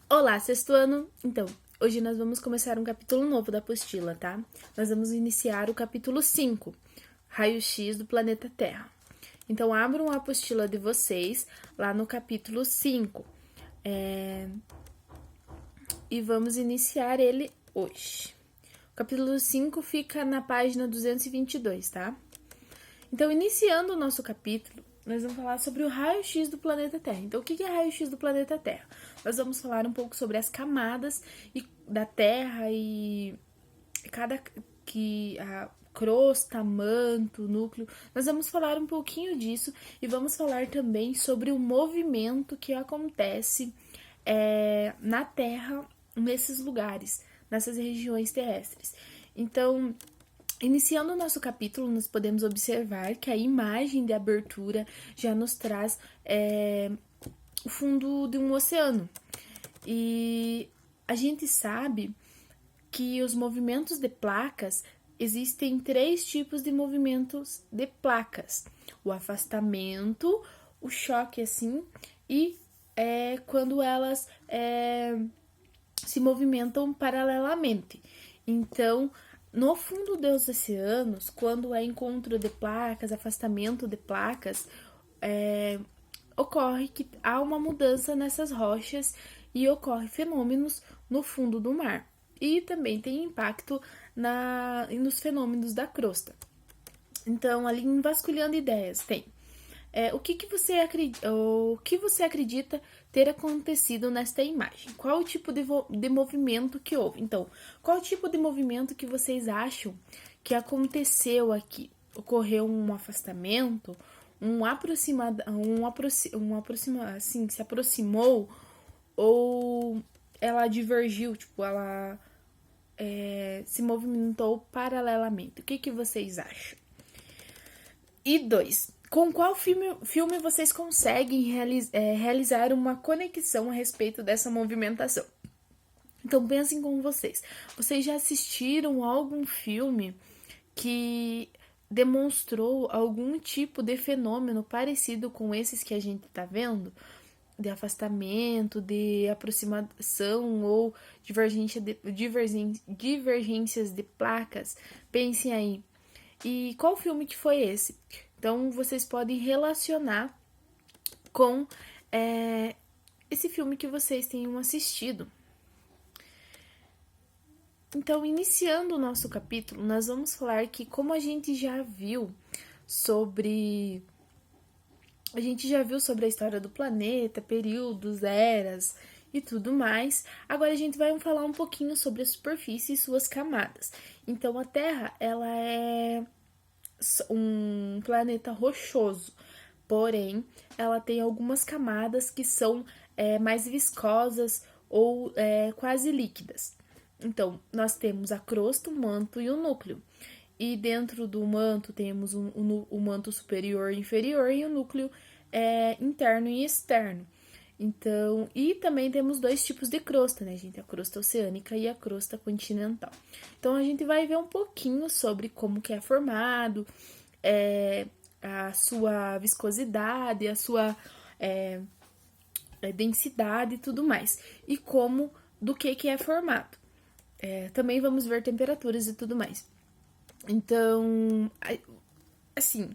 Olá, sexto ano! Então, hoje nós vamos começar um capítulo novo da apostila, tá? Nós vamos iniciar o capítulo 5, Raio-X do Planeta Terra. Então, abram a apostila de vocês lá no capítulo 5 e vamos iniciar ele hoje. O capítulo 5 fica na página 222, tá? Então, iniciando o nosso capítulo, nós vamos falar sobre o raio-x do planeta Terra. Então, o que é raio-x do planeta Terra? Nós vamos falar um pouco sobre as camadas da Terra e a crosta, manto, núcleo. Nós vamos falar um pouquinho disso e vamos falar também sobre o movimento que acontece na Terra, nesses lugares, nessas regiões terrestres. Então, iniciando o nosso capítulo, nós podemos observar que a imagem de abertura já nos traz o fundo de um oceano. E a gente sabe que os movimentos de placas, existem 3 tipos de movimentos de placas: o afastamento, o choque assim, e quando elas se movimentam paralelamente. Então, no fundo dos oceanos, quando é encontro de placas, afastamento de placas, ocorre que há uma mudança nessas rochas e ocorre fenômenos no fundo do mar. E também tem impacto nos fenômenos da crosta. Então, ali em Vasculhando Ideias, tem o que você acredita ter acontecido nesta imagem? Qual o tipo de movimento que houve? Então, qual o tipo de movimento que vocês acham que aconteceu aqui? Ocorreu um afastamento, assim, se aproximou, ou ela divergiu, tipo, ela se movimentou paralelamente? O que vocês acham? E 2. Com qual filme vocês conseguem realizar uma conexão a respeito dessa movimentação? Então, pensem com vocês. Vocês já assistiram a algum filme que demonstrou algum tipo de fenômeno parecido com esses que a gente está vendo? De afastamento, de aproximação ou divergências de placas? Pensem aí. E qual filme que foi esse? Então, vocês podem relacionar com esse filme que vocês tenham assistido. Então, iniciando o nosso capítulo, nós vamos falar que, como a gente já viu sobre a história do planeta, períodos, eras e tudo mais, agora a gente vai falar um pouquinho sobre a superfície e suas camadas. Então, a Terra, ela é um planeta rochoso, porém, ela tem algumas camadas que são mais viscosas ou quase líquidas. Então, nós temos a crosta, o manto e o núcleo. E dentro do manto temos o manto superior e inferior e o núcleo interno e externo. Então, e também temos 2 tipos de crosta, né, gente? A crosta oceânica e a crosta continental. Então, a gente vai ver um pouquinho sobre como que é formado, a sua viscosidade, a sua densidade e tudo mais. E do que é formado. Também vamos ver temperaturas e tudo mais. Então, assim,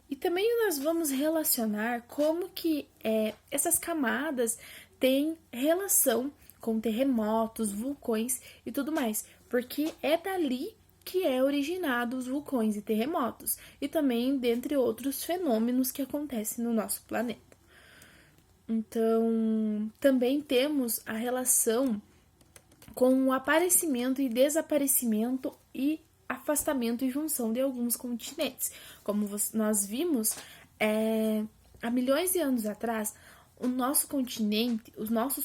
e também nós vamos relacionar como que essas camadas têm relação com terremotos, vulcões e tudo mais, porque é dali que é originado os vulcões e terremotos, e também dentre outros fenômenos que acontecem no nosso planeta. Então, também temos a relação com o aparecimento e desaparecimento e afastamento e junção de alguns continentes. Como nós vimos, há milhões de anos atrás, os nossos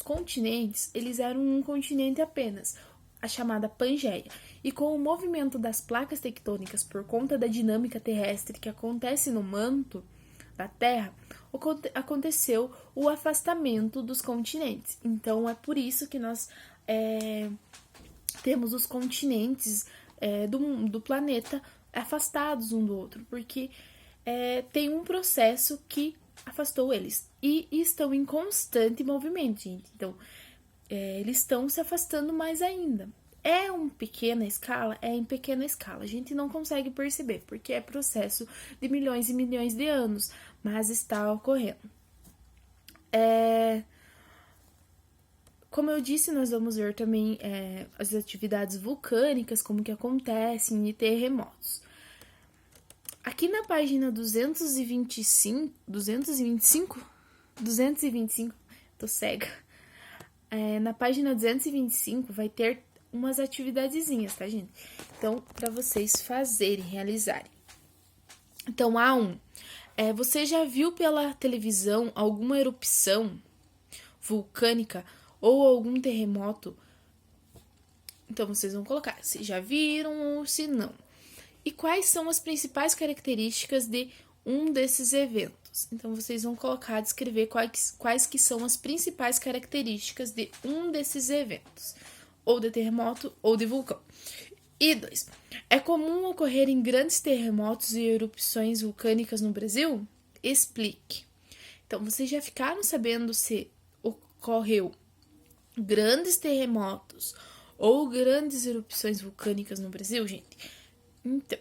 continentes, eles eram um continente apenas, a chamada Pangeia. E com o movimento das placas tectônicas por conta da dinâmica terrestre que acontece no manto da Terra, aconteceu o afastamento dos continentes. Então, é por isso que nós temos os continentes do planeta afastados um do outro, porque tem um processo que afastou eles e estão em constante movimento, gente. Então, eles estão se afastando mais ainda. É uma pequena escala? É em pequena escala. A gente não consegue perceber, porque é processo de milhões e milhões de anos, mas está ocorrendo. Como eu disse, nós vamos ver também as atividades vulcânicas, como que acontecem, e terremotos. Aqui na página 225, tô cega. Na página 225 vai ter umas atividadezinhas, tá, gente? Então, para vocês fazerem, realizarem. Então, A1. Você já viu pela televisão alguma erupção vulcânica ou algum terremoto? Então, vocês vão colocar se já viram ou se não. E quais são as principais características de um desses eventos? Então, vocês vão colocar, descrever quais que são as principais características de um desses eventos, ou de terremoto ou de vulcão. E 2. É comum ocorrerem grandes terremotos e erupções vulcânicas no Brasil? Explique. Então, vocês já ficaram sabendo se ocorreu grandes terremotos ou grandes erupções vulcânicas no Brasil, gente? Então,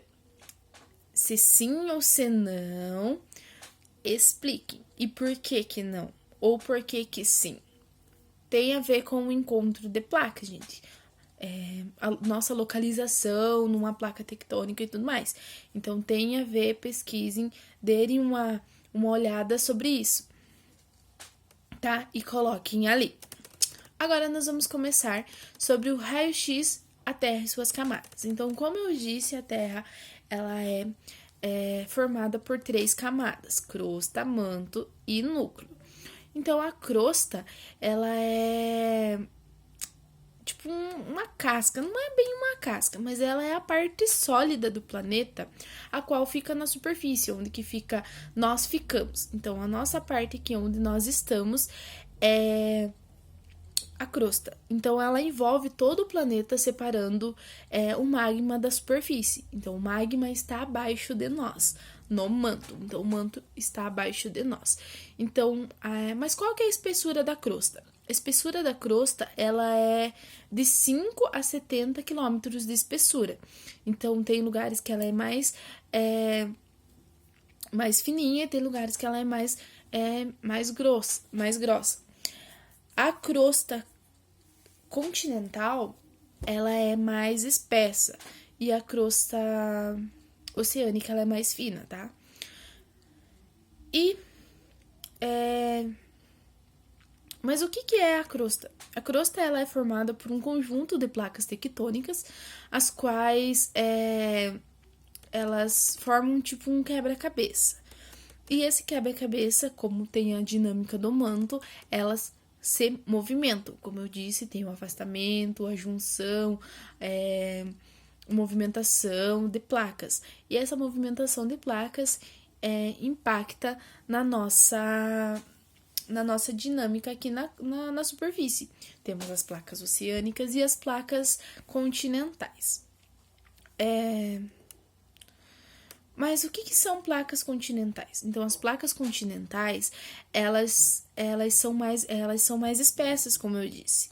se sim ou se não, expliquem. E por que que não? Ou por que que sim? Tem a ver com o encontro de placas, gente. A nossa localização numa placa tectônica e tudo mais. Então, tem a ver, pesquisem, derem uma olhada sobre isso, tá? E coloquem ali. Agora, nós vamos começar sobre o raio-x, a Terra e suas camadas. Então, como eu disse, a Terra ela é formada por 3 camadas: crosta, manto e núcleo. Então, a crosta, ela é tipo uma casca, não é bem uma casca, mas ela é a parte sólida do planeta, a qual fica na superfície, onde que fica, nós ficamos. Então, a nossa parte aqui, onde nós estamos, é a crosta. Então, ela envolve todo o planeta, separando o magma da superfície. Então, o magma está abaixo de nós, no manto. Então, o manto está abaixo de nós. Então, mas qual que é a espessura da crosta? A espessura da crosta, ela é de 5 a 70 quilômetros de espessura. Então, tem lugares que ela é mais fininha, tem lugares que ela é mais grossa. A crosta continental, ela é mais espessa, e a crosta oceânica, ela é mais fina, tá? Mas o que é a crosta? A crosta, ela é formada por um conjunto de placas tectônicas, as quais elas formam tipo um quebra-cabeça. E esse quebra-cabeça, como tem a dinâmica do manto, elas se movimentam. Como eu disse, tem o afastamento, a junção, movimentação de placas. E essa movimentação de placas impacta na nossa dinâmica aqui na superfície. Temos as placas oceânicas e as placas continentais. Mas o que são placas continentais? Então, as placas continentais, elas são mais espessas, como eu disse,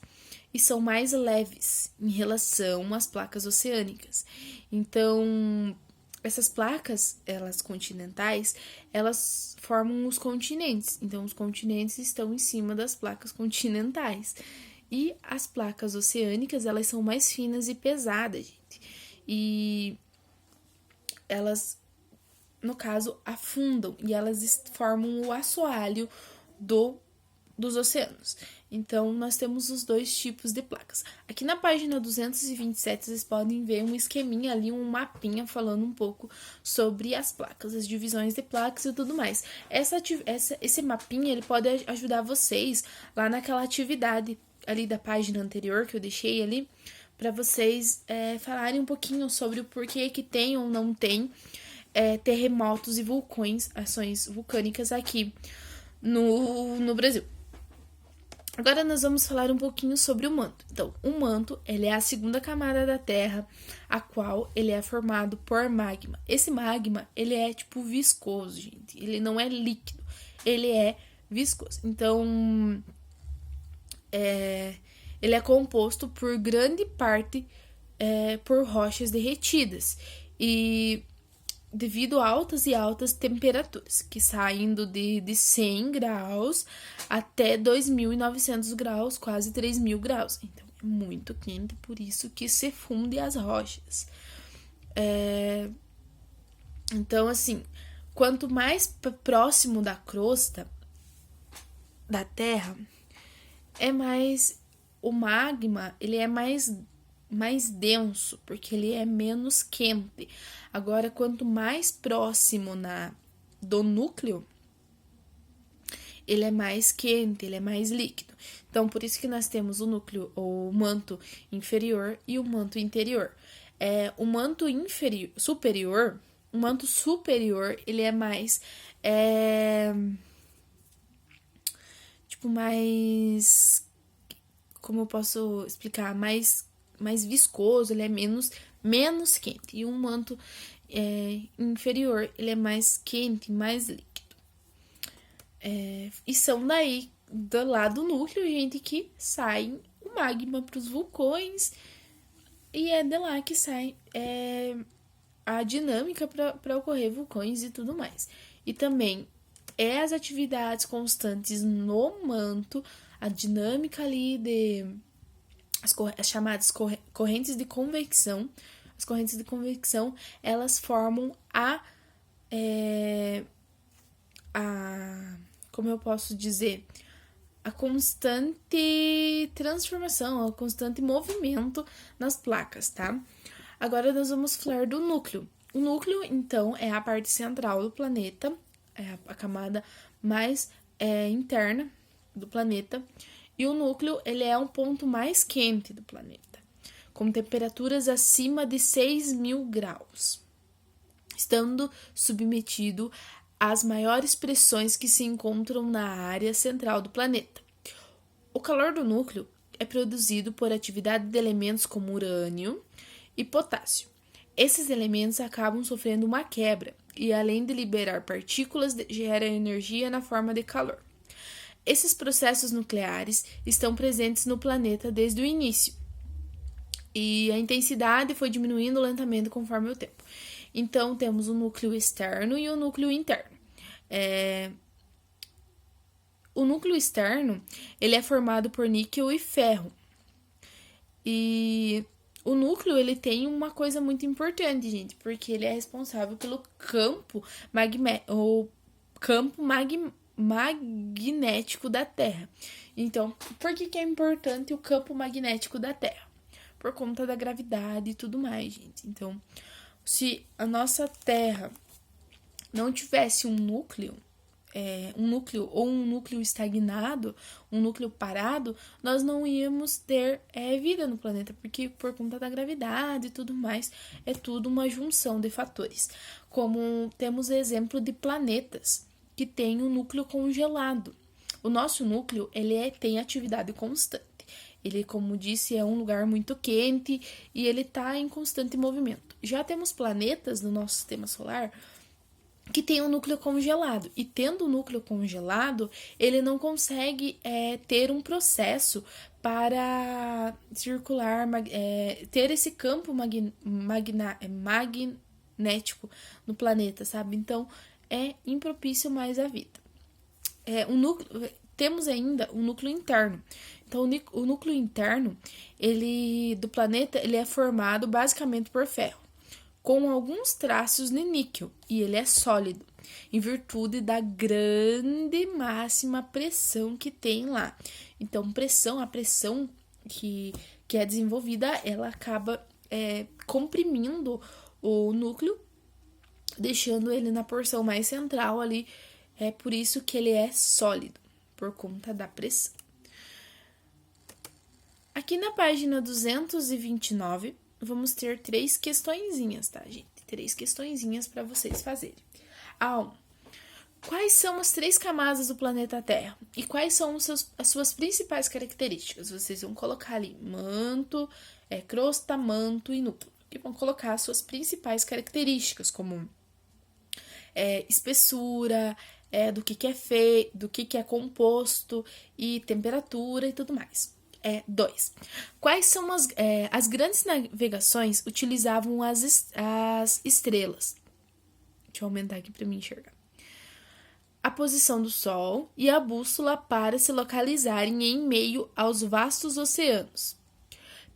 e são mais leves em relação às placas oceânicas. Então, essas placas, elas continentais, elas formam os continentes. Então, os continentes estão em cima das placas continentais. E as placas oceânicas, elas são mais finas e pesadas, gente. E elas, no caso, afundam e elas formam o assoalho dos oceanos. Então, nós temos os dois tipos de placas. Aqui na página 227, vocês podem ver um esqueminha ali, um mapinha falando um pouco sobre as placas, as divisões de placas e tudo mais. Esse mapinha, ele pode ajudar vocês lá naquela atividade ali da página anterior que eu deixei ali, para vocês falarem um pouquinho sobre o porquê que tem ou não tem terremotos e vulcões, ações vulcânicas aqui no Brasil. Agora nós vamos falar um pouquinho sobre o manto. Então, o manto, ele é a segunda camada da Terra, a qual ele é formado por magma. Esse magma, ele é tipo viscoso, gente. Ele não é líquido, ele é viscoso. Então, ele é composto por grande parte por rochas derretidas e devido a altas e altas temperaturas, que saindo de 100 graus até 2.900 graus, quase 3.000 graus. Então, é muito quente, por isso que se funde as rochas. Então, assim, quanto mais próximo da crosta da Terra, é mais... O magma, ele é mais denso, porque ele é menos quente. Agora, quanto mais próximo do núcleo, ele é mais quente, ele é mais líquido. Então, por isso que nós temos o núcleo, ou o manto inferior e o manto interior. O manto superior, ele é mais... mais... Como eu posso explicar? Mais viscoso, ele é menos quente. E o manto inferior, ele é mais quente, mais líquido. E são daí, do lado do núcleo, gente, que sai o magma para os vulcões. E é de lá que sai a dinâmica para ocorrer vulcões e tudo mais. E também as atividades constantes no manto, a dinâmica ali as chamadas correntes de convecção. As correntes de convecção, elas formam como eu posso dizer, a constante transformação, o constante movimento nas placas, tá? Agora nós vamos falar do núcleo. O núcleo, então, é a parte central do planeta, é a camada mais interna do planeta. E o núcleo, ele é um ponto mais quente do planeta, com temperaturas acima de 6.000 graus, estando submetido às maiores pressões que se encontram na área central do planeta. O calor do núcleo é produzido por atividade de elementos como urânio e potássio. Esses elementos acabam sofrendo uma quebra e, além de liberar partículas, geram energia na forma de calor. Esses processos nucleares estão presentes no planeta desde o início e a intensidade foi diminuindo lentamente conforme o tempo. Então, temos o núcleo externo e o núcleo interno. O núcleo externo, ele é formado por níquel e ferro. E o núcleo, ele tem uma coisa muito importante, gente, porque ele é responsável pelo campo magnético da Terra. Então, por que é importante o campo magnético da Terra? Por conta da gravidade e tudo mais, gente. Então, se a nossa Terra não tivesse um núcleo ou um núcleo estagnado, um núcleo parado, nós não íamos ter vida no planeta, porque por conta da gravidade e tudo mais, é tudo uma junção de fatores. Como temos exemplo de planetas que tem um núcleo congelado. O nosso núcleo, ele tem atividade constante. Ele, como disse, é um lugar muito quente e ele está em constante movimento. Já temos planetas no nosso sistema solar que tem um núcleo congelado. E tendo o núcleo congelado, ele não consegue ter um processo para circular, ter esse campo magnético no planeta, sabe? Então, é impropício mais à vida. Temos ainda o núcleo interno. Então, o núcleo interno do planeta, ele é formado basicamente por ferro, com alguns traços de níquel, e ele é sólido, em virtude da grande máxima pressão que tem lá. Então, a pressão que é desenvolvida, ela acaba comprimindo o núcleo, deixando ele na porção mais central ali. É por isso que ele é sólido, por conta da pressão. Aqui na página 229, vamos ter 3 questõezinhas, tá, gente? 3 questõezinhas para vocês fazerem. A1. Quais são as 3 camadas do planeta Terra? E quais são as suas principais características? Vocês vão colocar ali manto, crosta, manto e núcleo. E vão colocar as suas principais características, como espessura, do que é feito, do que é composto, e temperatura e tudo mais. 2. Quais são as grandes navegações utilizavam as estrelas? Deixa eu aumentar aqui para me enxergar. A posição do Sol e a bússola para se localizarem em meio aos vastos oceanos.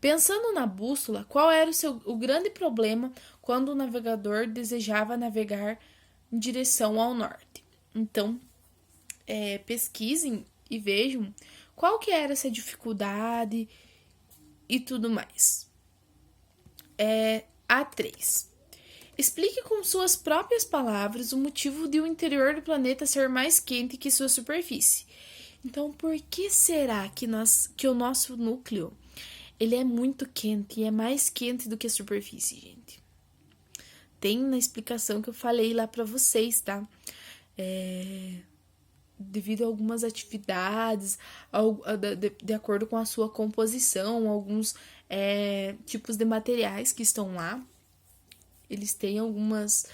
Pensando na bússola, qual era o grande problema quando o navegador desejava navegar em direção ao norte? Então, pesquisem e vejam qual que era essa dificuldade e tudo mais. A3. Explique com suas próprias palavras o motivo de o interior do planeta ser mais quente que sua superfície. Então, por que será que o nosso núcleo ele é muito quente e é mais quente do que a superfície, gente? Tem na explicação que eu falei lá para vocês, tá? Devido a algumas atividades, de acordo com a sua composição, alguns tipos de materiais que estão lá, eles têm algumas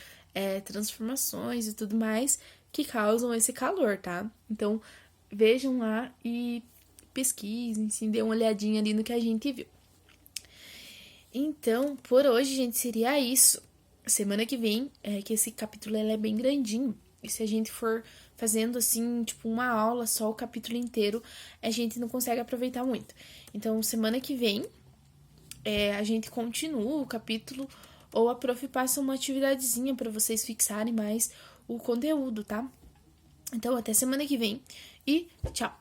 transformações e tudo mais que causam esse calor, tá? Então, vejam lá e pesquisem, sim, dê uma olhadinha ali no que a gente viu. Então, por hoje, gente, seria isso. Semana que vem, que esse capítulo é bem grandinho. E se a gente for fazendo, assim, tipo, uma aula só, o capítulo inteiro, a gente não consegue aproveitar muito. Então, semana que vem, a gente continua o capítulo, ou a prof passa uma atividadezinha para vocês fixarem mais o conteúdo, tá? Então, até semana que vem e tchau!